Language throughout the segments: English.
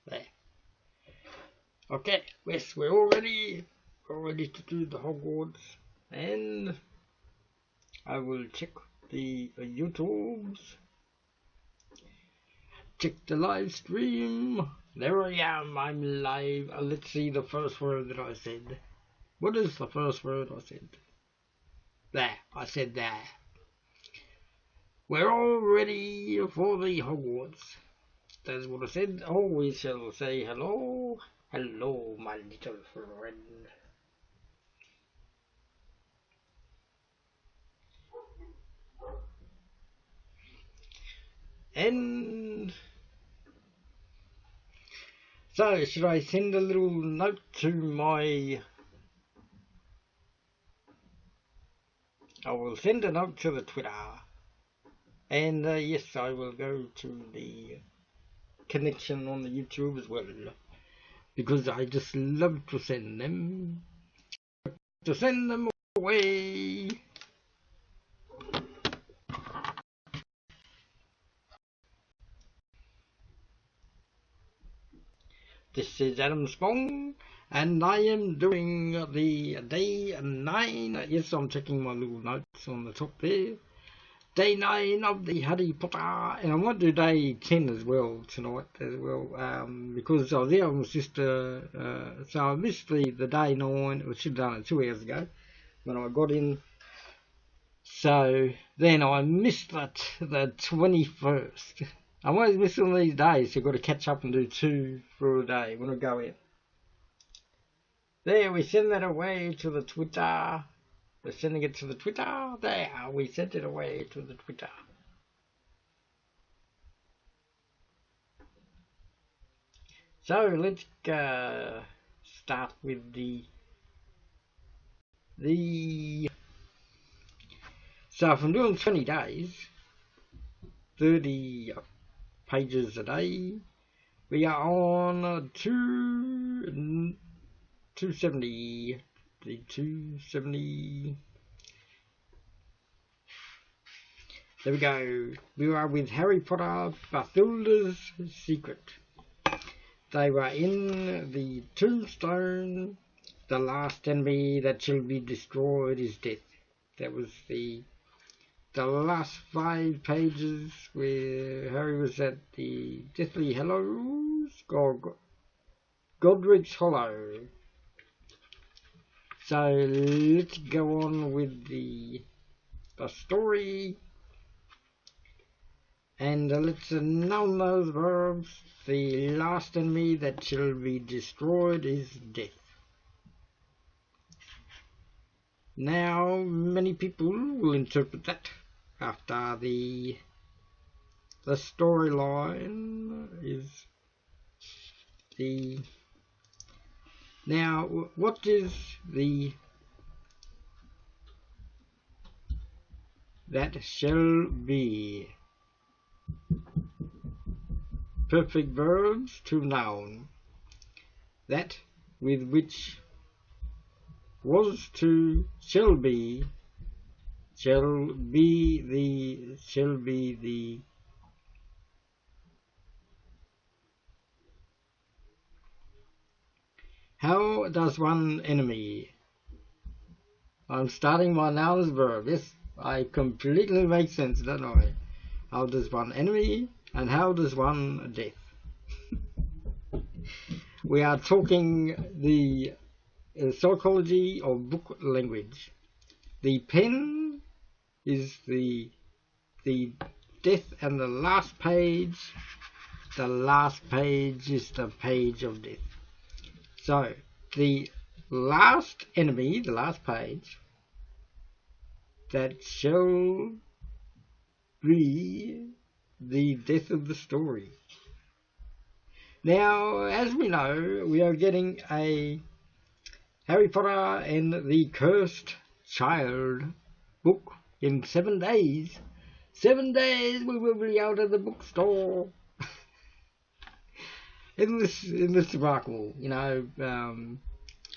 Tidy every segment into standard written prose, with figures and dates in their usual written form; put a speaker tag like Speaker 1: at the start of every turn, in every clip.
Speaker 1: There. Okay, yes, we're all ready. We're ready to do the Hogwarts. And I will check the YouTubes. Check the live stream. There I am, I'm live. Let's see the first word that I said. What is the first word I said? There, I said there. We're all ready for the Hogwarts. That's what I said. Oh, we shall say hello. Hello, my little friend. And so, should I send a little note to my... I will send a note to the Twitter. And yes, I will go to the connection on the YouTube as well. Because I just love to send them. To send them away. This is Adam Spong, and I am doing the day 9. Yes, I'm checking my little notes on the top there. Day 9 of the Harry Potter, and I might do day 10 as well tonight as well, because I was there with my sister, so I missed the day 9. I should have done it 2 hours ago when I got in. So then I missed the 21st. I'm always missing these days, so I've got to catch up and do 2 for a day when I go in. There, we send that away to the Twitter. We're sending it to the Twitter. There, we sent it away to the Twitter. So let's start with the so if I'm doing 20 days, 30 pages a day, we are on 270. The 270. There we go. We are with Harry Potter, Bathilda's Secret. They were in the tombstone. The last enemy that shall be destroyed is death. That was the last 5 pages where Harry was at the Deathly Hallows, Godric's Hollow. So let's go on with the story, and let's noun those verbs. The last enemy that shall be destroyed is death. Now, many people will interpret that after the storyline is the... Now, what is the that shall be? Perfect verbs to noun. That with which was to shall be the How does one enemy? I'm starting my noun as verb. Yes, I completely make sense, don't I? How does one enemy and how does one death? We are talking the psychology of book language. The pen is the death, and the last page is the page of death. So, the last enemy, the last page, that shall be the death of the story. Now, as we know, we are getting a Harry Potter and the Cursed Child book in 7 days. 7 days we will be out of the bookstore. Isn't this remarkable? You know,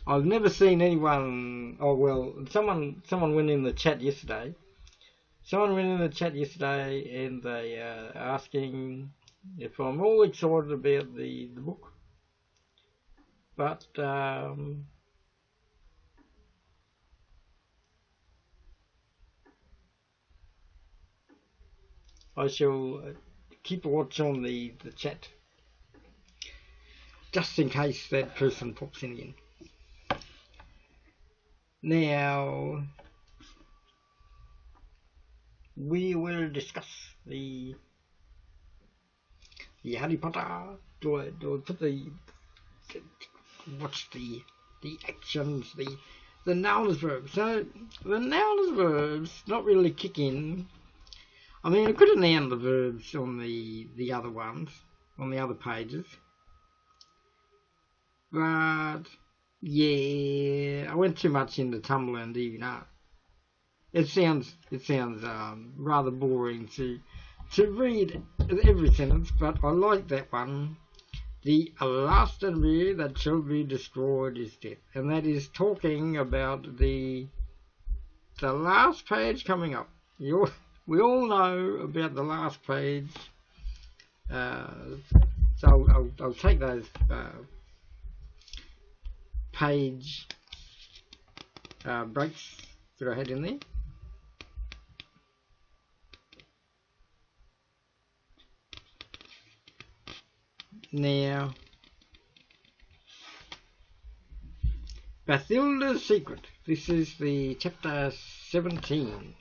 Speaker 1: I've never seen anyone. Oh well, someone went in the chat yesterday. Someone went in the chat yesterday, and they asking if I'm all excited about the book, but I shall keep a watch on the chat, just in case that person pops in again. Now, we will discuss the Harry Potter. Do I put what's the actions, the nouns verbs? So the nouns verbs not really kick in. I mean, I could have noun the verbs on the other ones, on the other pages, but yeah, I went too much into Tumblr and YouNow. It sounds rather boring to read every sentence, but I like that one. The last enemy that shall be destroyed is death, and that is talking about the last page coming up. We all know about the last page, so I'll take those page breaks that I had in there. Now, Bathilda's Secret. This is the chapter 17.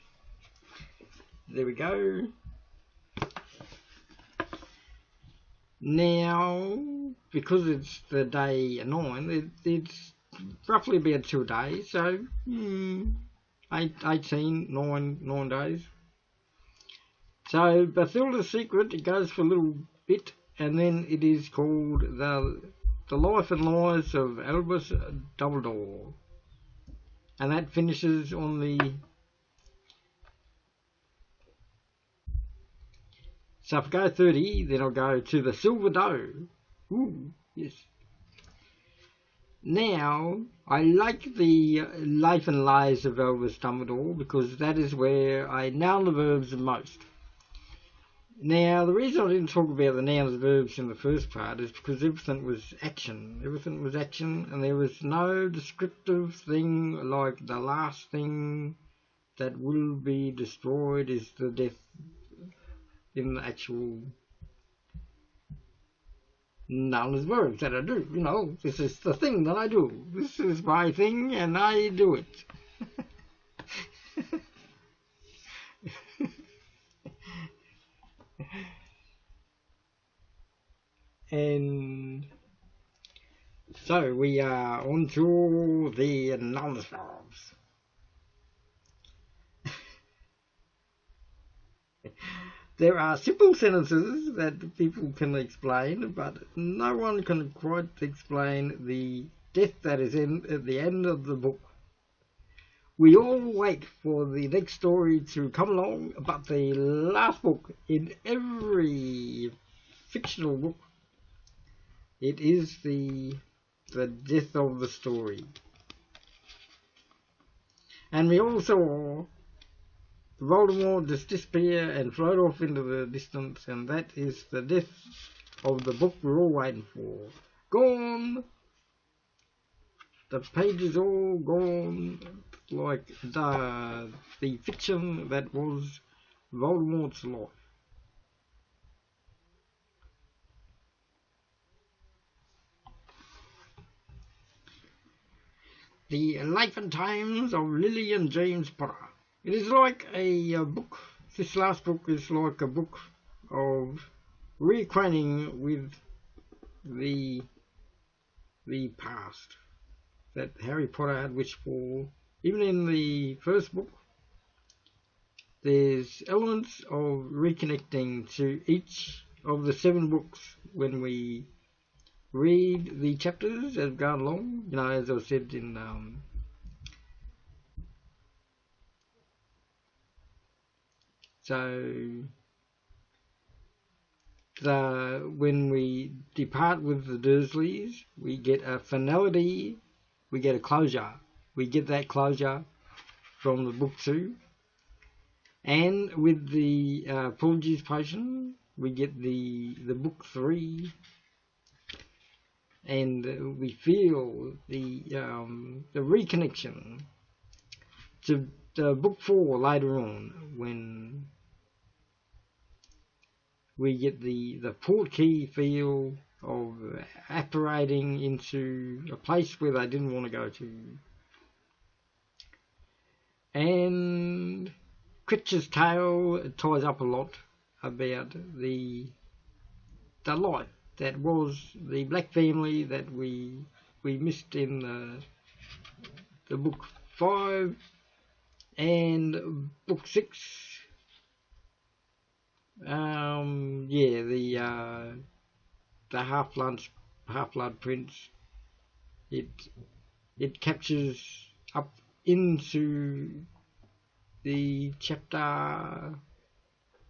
Speaker 1: There we go. Now, because it's the day 9, it's roughly about 2 days, so 18, 9 days. So Bathilda's Secret, it goes for a little bit, and then it is called the Life and Lies of Albus Dumbledore, and that finishes on the. So if I go 30, then I'll go to the Silver Doe. Ooh, yes. Now, I like the Life and Lies of Albus Dumbledore because that is where I noun the verbs the most. Now, the reason I didn't talk about the nouns and verbs in the first part is because everything was action. Everything was action, and there was no descriptive thing like the last thing that will be destroyed is the death in the actual nouns and verbs that I do. You know, this is the thing that I do. This is my thing, and I do it. And so we are on to the nouns verbs. There are simple sentences that people can explain, but no one can quite explain the death that is at the end of the book. We all wait for the next story to come along, but the last book in every fictional book, it is the death of the story. And we all saw Voldemort just disappear and float off into the distance, and that is the death of the book we're all waiting for. Gone! The page is all gone, like the fiction that was Voldemort's life. The Life and Times of Lily and James Potter. It is like a book. This last book is like a book of reacquainting with the past that Harry Potter had wished for. Even in the first book, there's elements of reconnecting to each of the 7 books when we read the chapters as we've gone along. You know, as I said in when we depart with the Dursleys, we get a finality, we get a closure. We get that closure from the book 2. And with the Porges potion, we get the book 3, and we feel the reconnection to book 4 later on, when we get the portkey feel of apparating into a place where they didn't want to go to. And Critch's tale ties up a lot about the life that was the black family that we missed in the book 5 and book 6. The Half-Blood Prince. It captures up into the chapter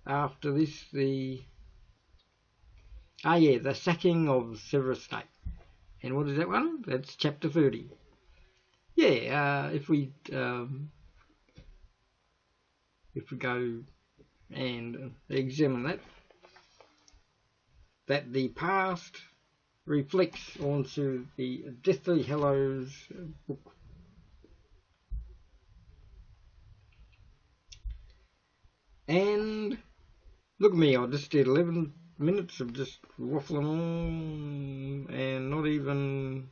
Speaker 1: after this, the sacking of Severus Snape. And what is that one? That's chapter 30. If we go and examine that the past reflects onto the Deathly Hallows book. And look at me, I just did 11 minutes of just waffling on and not even...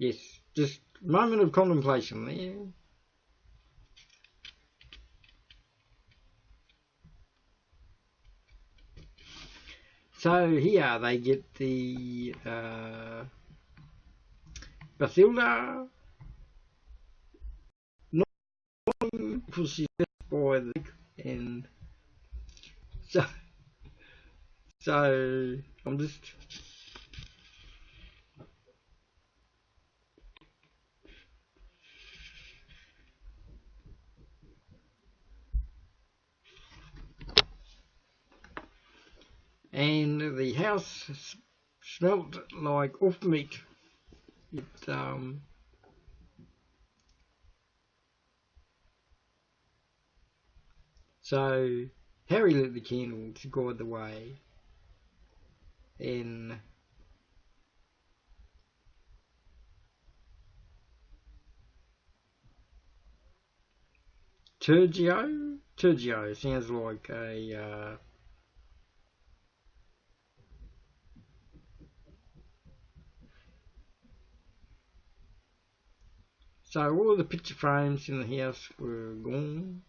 Speaker 1: Yes, just a moment of contemplation there. So here they get the Bathilda, not because she's left by the and so I'm just and the house smelt like off meat. So Harry lit the candle to guide the way, and Turgio sounds like a so all the picture frames in the house were gone.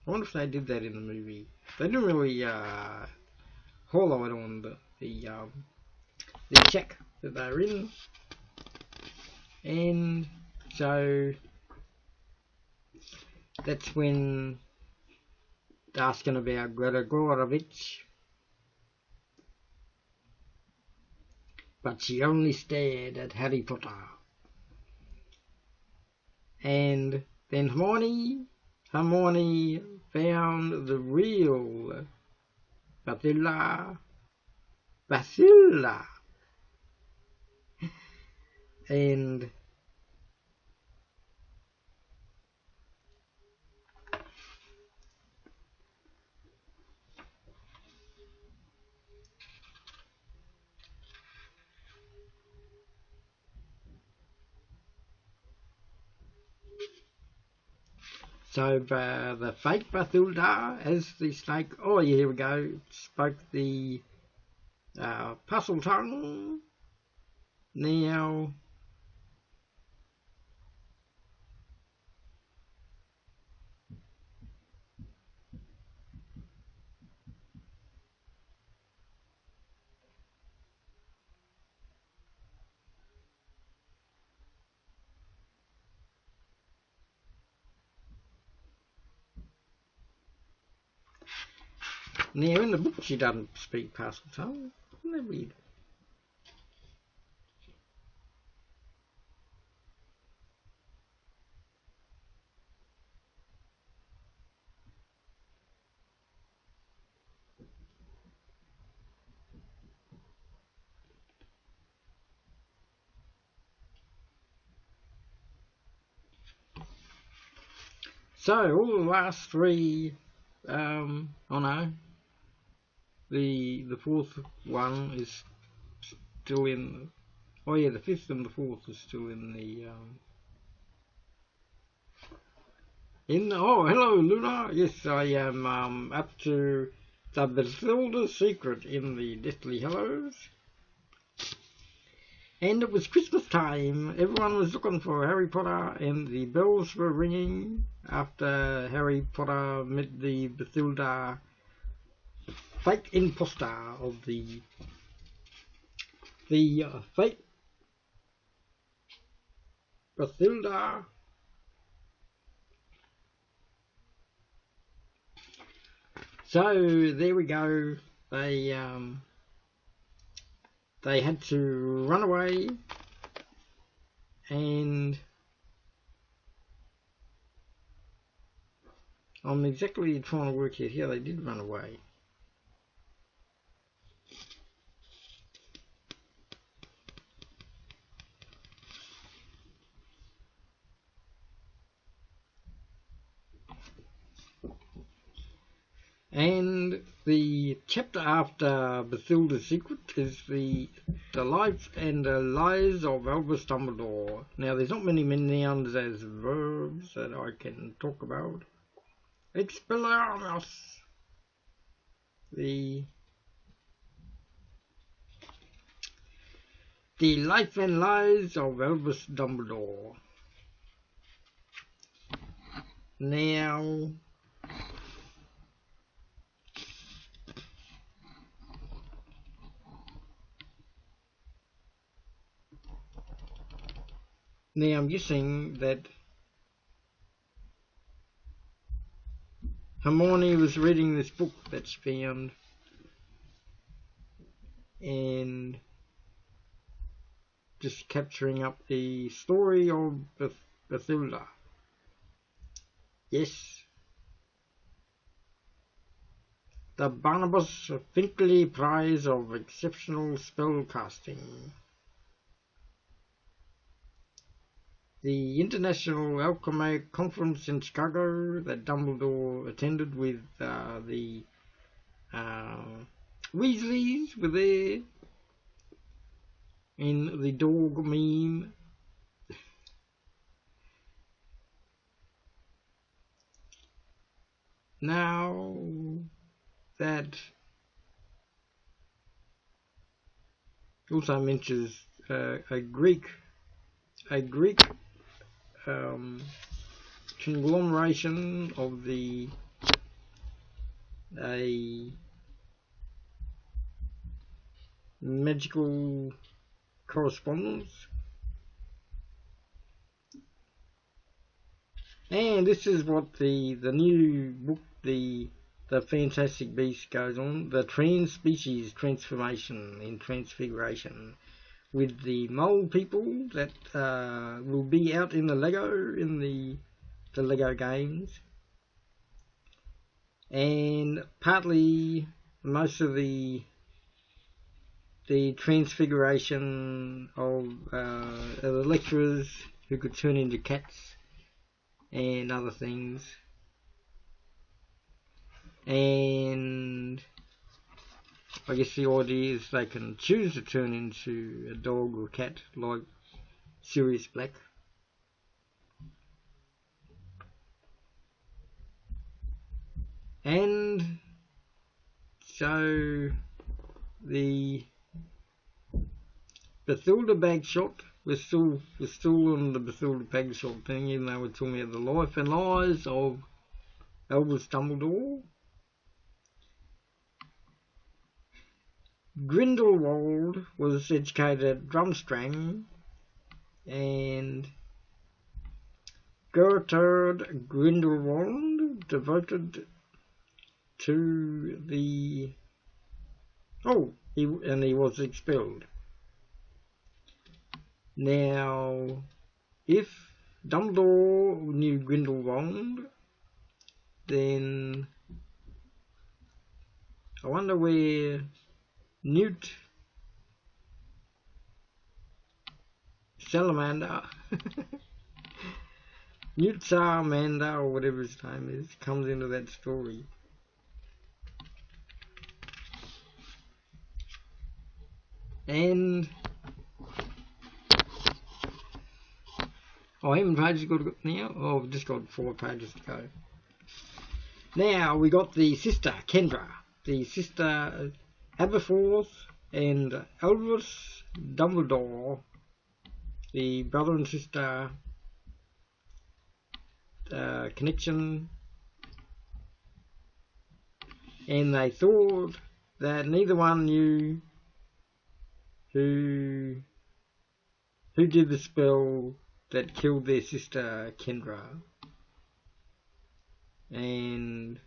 Speaker 1: I wonder if they did that in the movie. They didn't really highlight on the shack that they were in, and so that's when they're asking about Greta Gorovich, but she only stared at Harry Potter. And then Hermione found the real Bathilda, and so the fake Bathilda, as the snake, oh yeah, here we go, spoke the puzzle tongue. Now in the book she doesn't speak puzzle tongue. Isn't that weird? So all the last three, oh no, the fourth one is still in. Oh yeah, the fifth and the fourth is still in the. Oh, hello, Luna. Yes, I am up to the Bathilda's Secret in the Deathly Hallows. And it was Christmas time. Everyone was looking for Harry Potter, and the bells were ringing after Harry Potter met the Bathilda fake imposter of the fake Bathilda. So there we go. They had to run away, and I'm exactly trying to work out how they did run away. And the chapter after Bathilda's Secret is the life and the lies of Albus Dumbledore. Now, there's not many nouns as verbs that I can talk about. Expelliarmus. The life and lies of Albus Dumbledore. Now, I'm guessing that Hermione was reading this book that's found, and just capturing up the story of Bathilda. Yes. The Barnabas Finkley Prize of Exceptional Spellcasting. The International Alchemy Conference in Chicago that Dumbledore attended with the Weasleys were there in the dog meme. Now that also mentions a Greek conglomeration of a magical correspondence, and this is what the new book, the Fantastic Beast, goes on. The trans-species transformation in Transfiguration, with the mole people that will be out in the Lego games, and partly most of the transfiguration of the lecturers who could turn into cats and other things, and I guess the idea is they can choose to turn into a dog or cat like Sirius Black. And so the Bathilda Bagshot was still on the Bathilda Bagshot thing, even though we're talking about the life and lies of Albus Dumbledore. Grindelwald was educated at Drumstrang, and Gertrude Grindelwald devoted to the... he was expelled. Now, if Dumbledore knew Grindelwald, then I wonder where Newt Salamander Newt Charmander, or whatever his name is, comes into that story. And how many pages got now? Oh, I've just got 4 pages to go. Now we got the sister Kendra, the sister Aberforth, and Albus Dumbledore, the brother and sister connection, and they thought that neither one knew who did the spell that killed their sister Kendra. And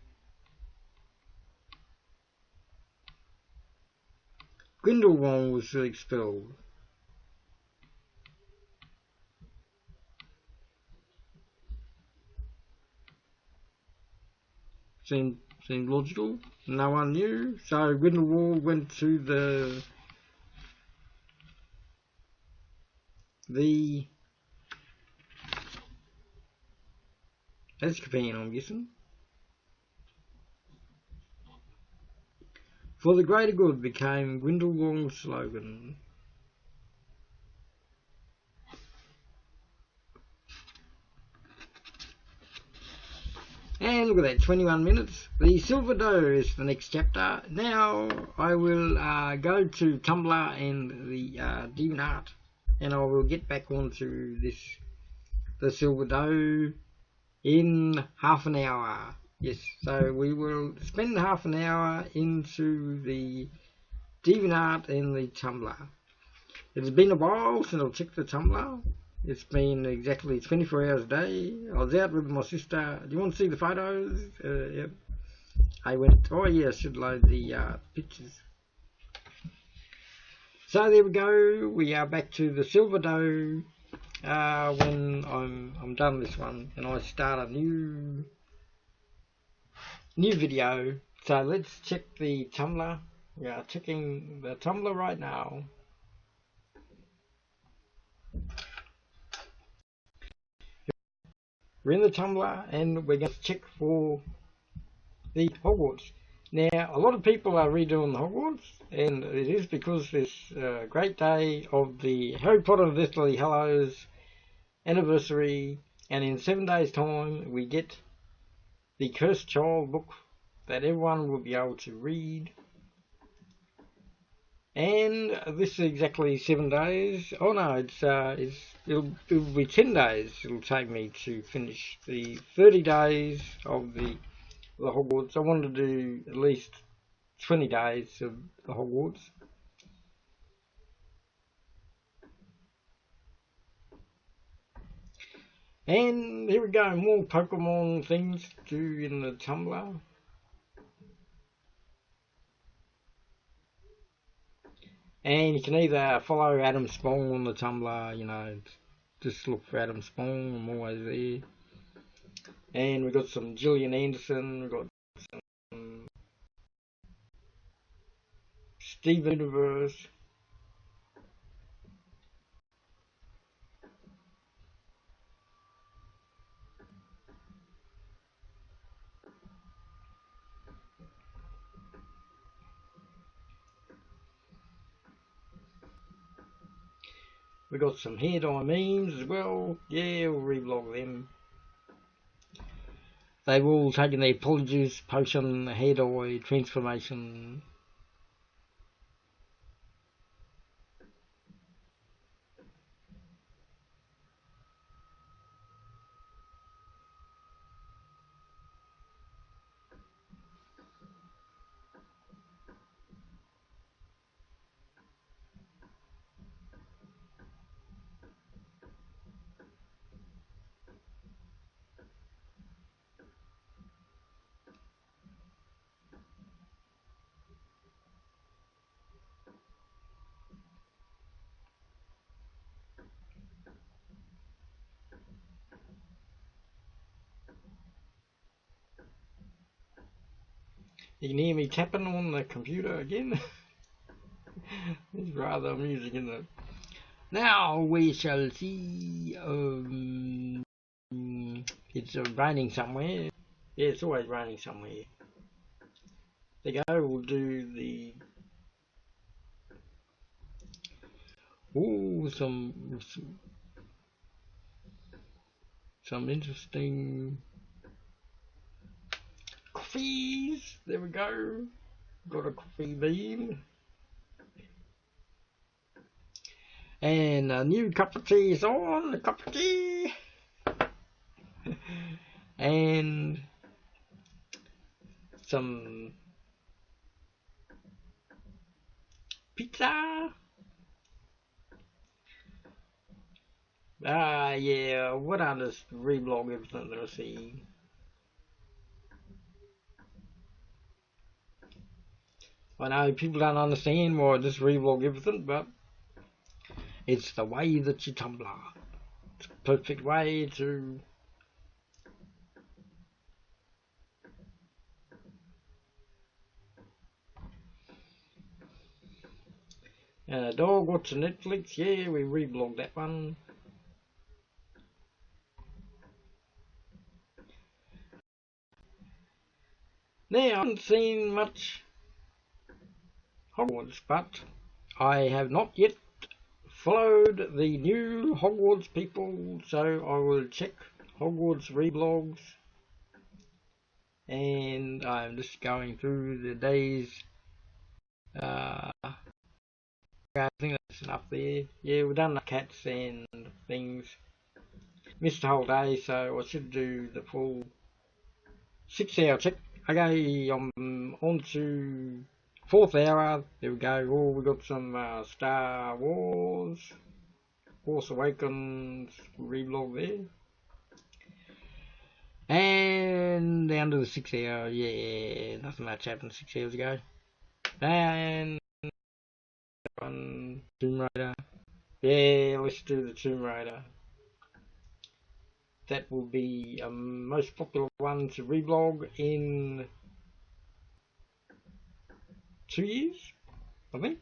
Speaker 1: Grindelwald was expelled. Seemed logical. No one knew. So Grindelwald went to the Azkaban, I'm guessing. For the greater good became Grindelwald's slogan. And look at that, 21 minutes. The Silver Doe is the next chapter. Now I will go to Tumblr and the DeviantArt, and I will get back onto the Silver Doe in half an hour. Yes, so we will spend half an hour into the DeviantArt and the Tumblr. It has been a while since I've checked the Tumblr. It's been exactly 24 hours a day. I was out with my sister. Do you want to see the photos? Yep. I went, oh yeah, I should load the pictures. So there we go. We are back to the Silver Doe when I'm done this one and I start a new video. So let's check the Tumblr. We are checking the Tumblr right now. We're in the Tumblr and we're going to check for the Hogwarts. Now, a lot of people are redoing the Hogwarts, and it is because this great day of the Harry Potter and Deathly Hallows anniversary, and in 7 days' time we get the Cursed Child book that everyone will be able to read. And this is exactly 7 days. Oh no, it'll be 10 days. It'll take me to finish the 30 days of the Hogwarts. I wanted to do at least 20 days of the Hogwarts. And here we go, more Pokemon things to do in the Tumblr. And you can either follow Adam Spong on the Tumblr, you know, just look for Adam Spong, I'm always there. And we've got some Gillian Anderson, we've got some Steven Universe. We got some hair dye memes as well. Yeah, we'll reblog them. They've all taken their Polyjuice Potion hair dye transformation. You can hear me tapping on the computer again. It's rather amusing, isn't it? Now we shall see it's raining somewhere. Yeah, it's always raining somewhere. There you go, we'll do the... Ooh, some interesting coffees. There we go. Got a coffee bean. And a new cup of tea is on. A cup of tea. And some pizza. Yeah, what other reblog everything that I see? I know people don't understand why I just reblog everything, but it's the way that you Tumblr. It's a perfect way to... And a dog watching Netflix, yeah, we reblogged that one. Now, I haven't seen much Hogwarts, but I have not yet followed the new Hogwarts people, so I will check Hogwarts reblogs. And I'm just going through the days. I think that's enough there. Yeah, we've done the cats and things. Missed the whole day, so I should do the full 6 hour check. Okay, I'm on to 4th hour. There we go. Oh, we got some Star Wars, Force Awakens reblog there. And down to the 6 hour. Yeah, nothing much happened 6 hours ago. And on Tomb Raider. Yeah, let's do the Tomb Raider. That will be a most popular one to reblog in 2 years, I think.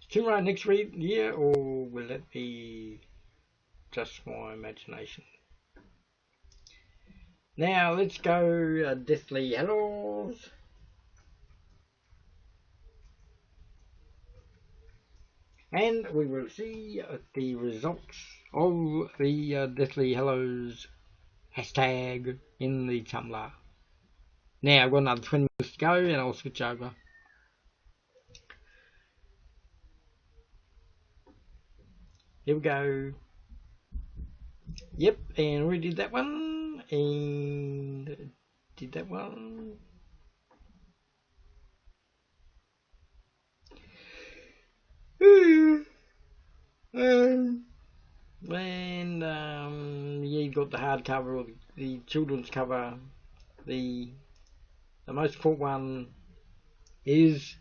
Speaker 1: Tomb Raider next year, or will that be just my imagination? Now let's go Deathly Hallows. And we will see the results of the Deathly Hallows hashtag in the Tumblr. Now I've got another 20 minutes to go and I'll switch over. Here we go. Yep, and we did that one, and did that one. And yeah, you got the hardcover or the children's cover. The most important one is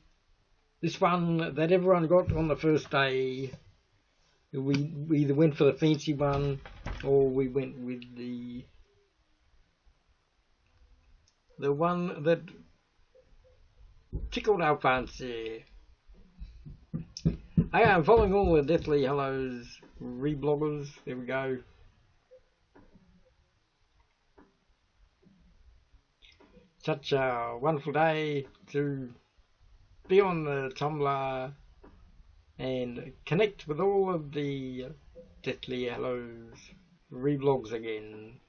Speaker 1: this one that everyone got on the first day. We either went for the fancy one or we went with the one that tickled our fancy. Okay, I'm following all the Deathly Hallows rebloggers. There we go. Such a wonderful day to be on the Tumblr and connect with all of the Deathly Hallows reblogs again.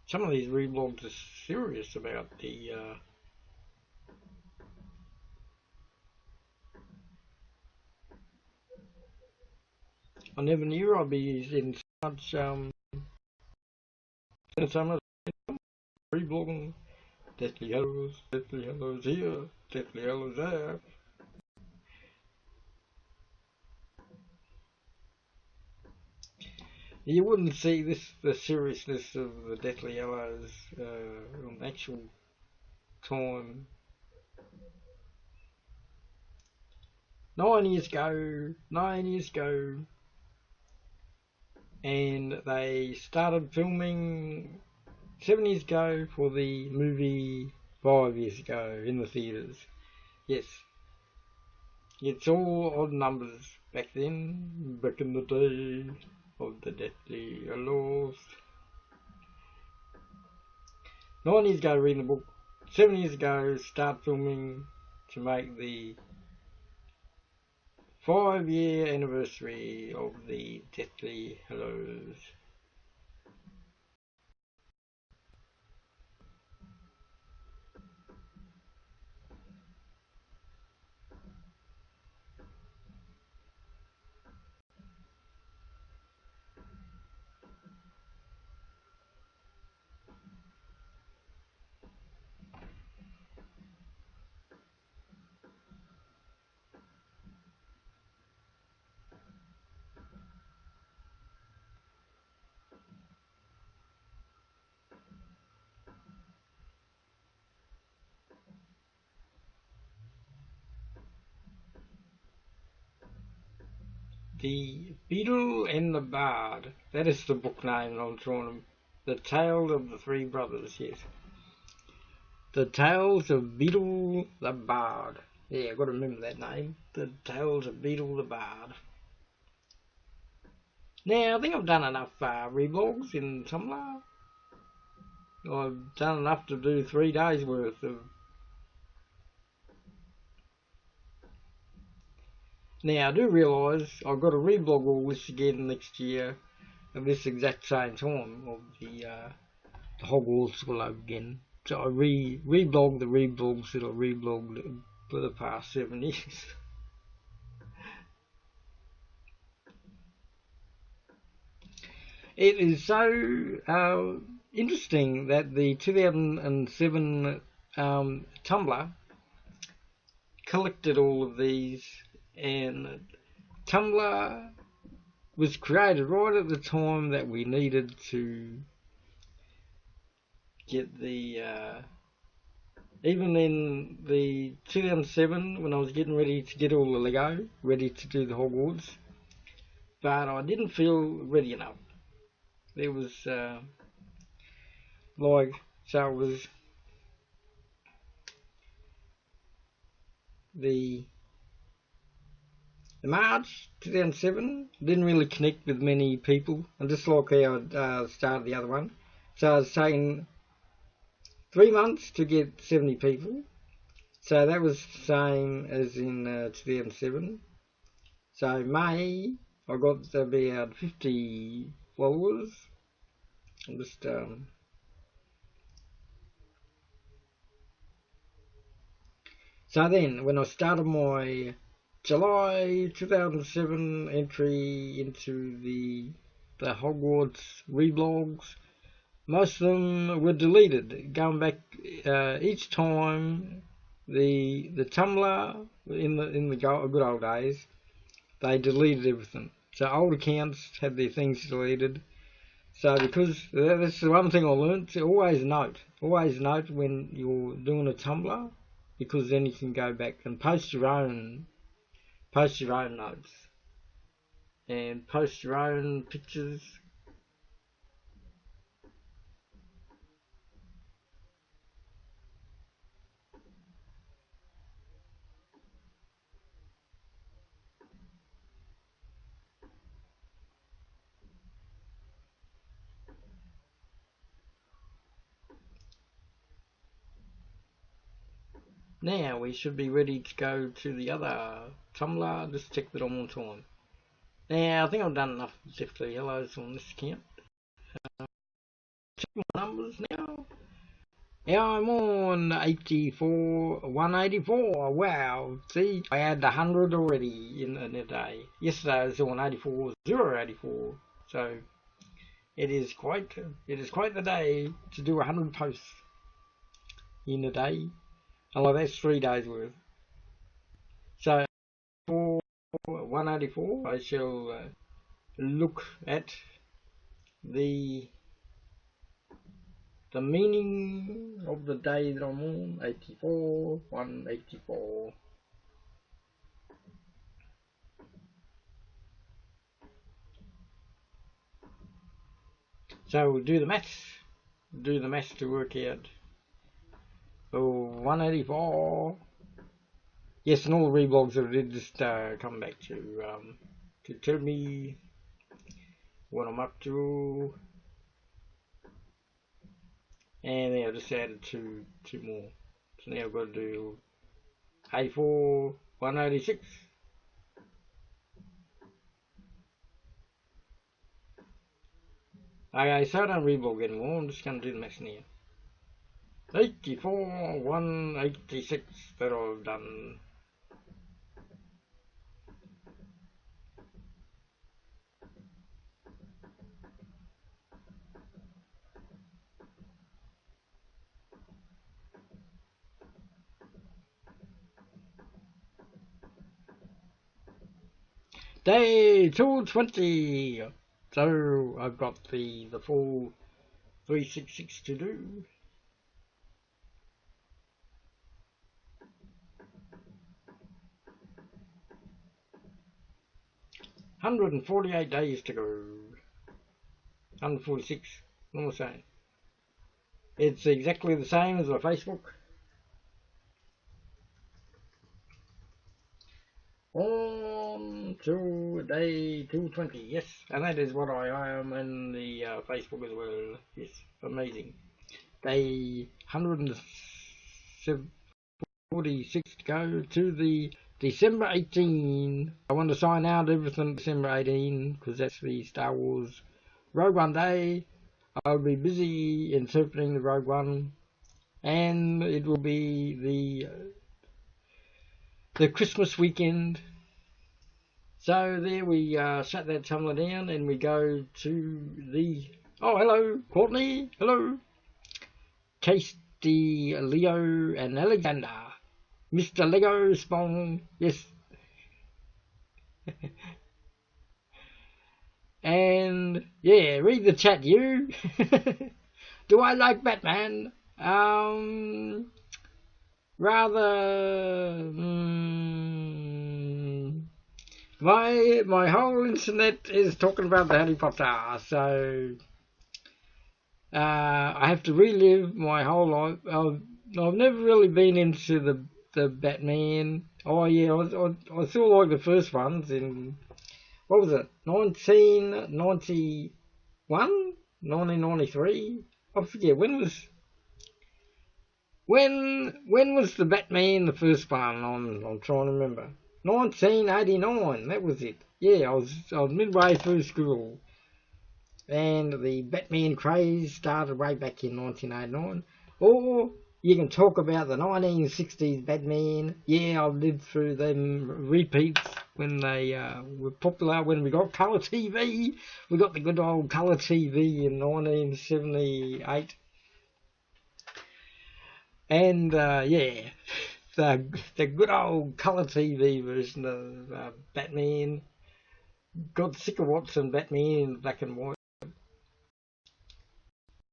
Speaker 1: Some of these reblogs are serious about the I never knew I'd be in such some of reblogging. Deathly Hallows here, Deathly Hallows there. You wouldn't see the seriousness of the Deathly Hallows on actual time. 9 years ago, and they started filming 7 years ago for the movie 5 years ago in the theatres. Yes, it's all odd numbers back then, back in the day of the Deathly Hallows. 9 years ago, reading the book. 7 years ago, start filming to make the 5-year anniversary of the Deathly Hallows. The Beetle and the Bard. That is the book name I'm trying to... The Tale of the Three Brothers, yes. The Tales of Beetle the Bard. Yeah, I've got to remember that name. The Tales of Beetle the Bard. Now, I think I've done enough reblogs in Tumblr. I've done enough to do 3 days worth of... Now, I do realise I've got to reblog all this again next year at this exact same time of the Hogwarts all over again. So I reblog the reblogs that I reblogged for the past 7 years. It is so interesting that the 2007 Tumblr collected all of these, and Tumblr was created right at the time that we needed to get the even in the 2007 when I was getting ready to get all the Lego ready to do the Hogwarts, but I didn't feel ready enough. There was so it was the March 2007 didn't really connect with many people, and just like how I started the other one, so I was taking 3 months to get 70 people, so that was the same as in 2007. So May I got about 50 followers. I'm just so then when I started my July 2007 entry into the Hogwarts reblogs, most of them were deleted. Going back each time, the Tumblr in the good old days, they deleted everything. So old accounts had their things deleted. So because that's the one thing I learned, always note when you're doing a Tumblr, because then you can go back and post your own notes and post your own pictures. Now we should be ready to go to the other Tumblr. Just check that I'm on time. Now I think I've done enough Deathly Hallows on this account. Check my numbers now. Yeah, I'm on 184. Wow, see, I had 100 already in a day. Yesterday I was on 84, 084. So it is quite the day to do 100 posts in a day. Although that's 3 days worth. So for 184, I shall look at the meaning of the day that I'm on. 84, 184. So we'll do the maths. Do the maths to work out. Oh, 184. Yes, and all the reblogs that I did just come back to tell me what I'm up to. And then I just added two more. So now I've got to do 84, 186. Okay, so I don't reblog anymore, I'm just going to do the maths now. 84, 186, that I've done. Day 220. So I've got the full 366 to do. $148 days to go. 146. What am I saying? It's exactly the same as my Facebook. On to day 220, yes, and that is what I am in the Facebook as well. Yes, amazing. Day 146 to go to the December 18. I want to sign out everything December 18 because that's the Star Wars Rogue One day. I'll be busy interpreting the Rogue One, and it will be the Christmas weekend. So there we shut that tumbler down and we go to the... Oh, hello, Courtney. Hello. Tasty Leo and Alexander. Mr. Lego Spong. Yes. And, yeah, read the chat, you. Do I like Batman? Rather... My whole internet is talking about the Harry Potter, so I have to relive my whole life. I've never really been into the Batman. Oh yeah, I saw like the first ones in, what was it, 1991, 1993? I forget when was the Batman the first one? I'm trying to remember. 1989, that was it. Yeah, I was midway through school, and the Batman craze started way back in 1989. Or you can talk about the 1960s Batman. Yeah, I've lived through them repeats when they were popular. When we got colour TV, we got the good old colour TV in 1978, and yeah. The good old colour TV version of Batman. Got sick of watching Batman in black and white.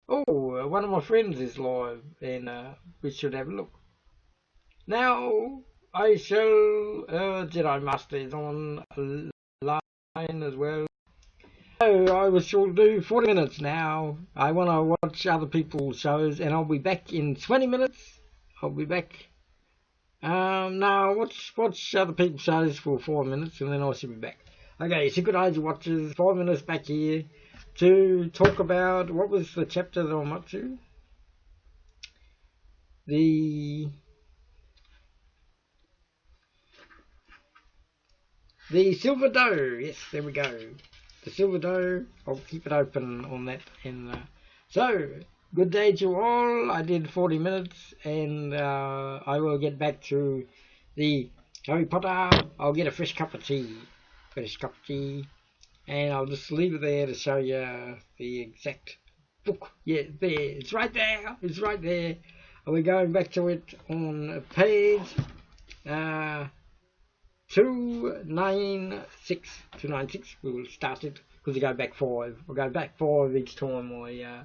Speaker 1: Oh, one of my friends is live, and we should have a look. Now, I shall Jedi Master is on line as well. So I shall do 40 minutes now. I want to watch other people's shows, and I'll be back in 20 minutes. I'll be back. No, watch other people's shows for 4 minutes and then I should be back. Okay, Secret Age Watchers, 5 minutes back here to talk about, what was the chapter that I'm up to? The Silver Doe, yes, there we go. The Silver Doe, I'll keep it open on that. And so, good day to all. I did 40 minutes and I will get back to the Harry Potter. I'll get a fresh cup of tea. And I'll just leave it there to show you the exact book. Yeah, there. It's right there. It's right there. And we're going back to it on page 296. We will start it because you go back 5. I'll go back 5 each time I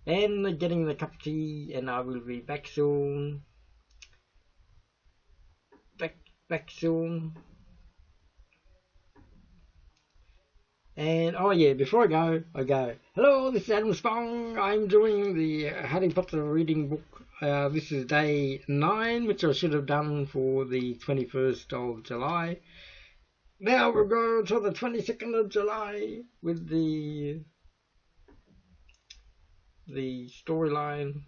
Speaker 1: and getting the cup of tea, and I will be back soon. Back soon. And oh yeah, before I go, hello, this is Adam Spong. I'm doing the Harry Potter reading book. This is day 9, which I should have done for the 21st of July. Now we'll go to the 22nd of July with the storyline.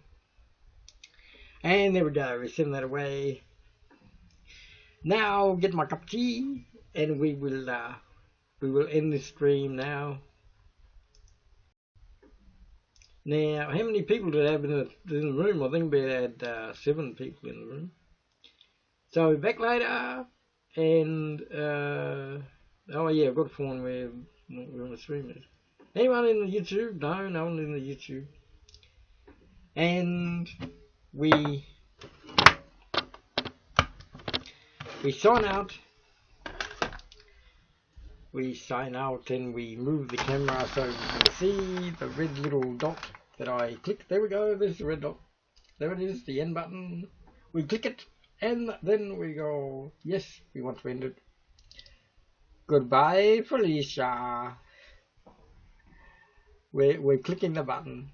Speaker 1: And there we go, we send that away. Now get my cup of tea, and we will end this stream now. Now, how many people did I have in the room? I think we had 7 people in the room. So back later, and oh yeah, I've got to find where the stream is. Anyone in the YouTube? No, no one in the YouTube. And we sign out. We sign out and we move the camera so you can see the red little dot that I clicked. There we go, there's the red dot. There it is, the end button. We click it and then we go, yes, we want to end it. Goodbye, Felicia. We're clicking the button.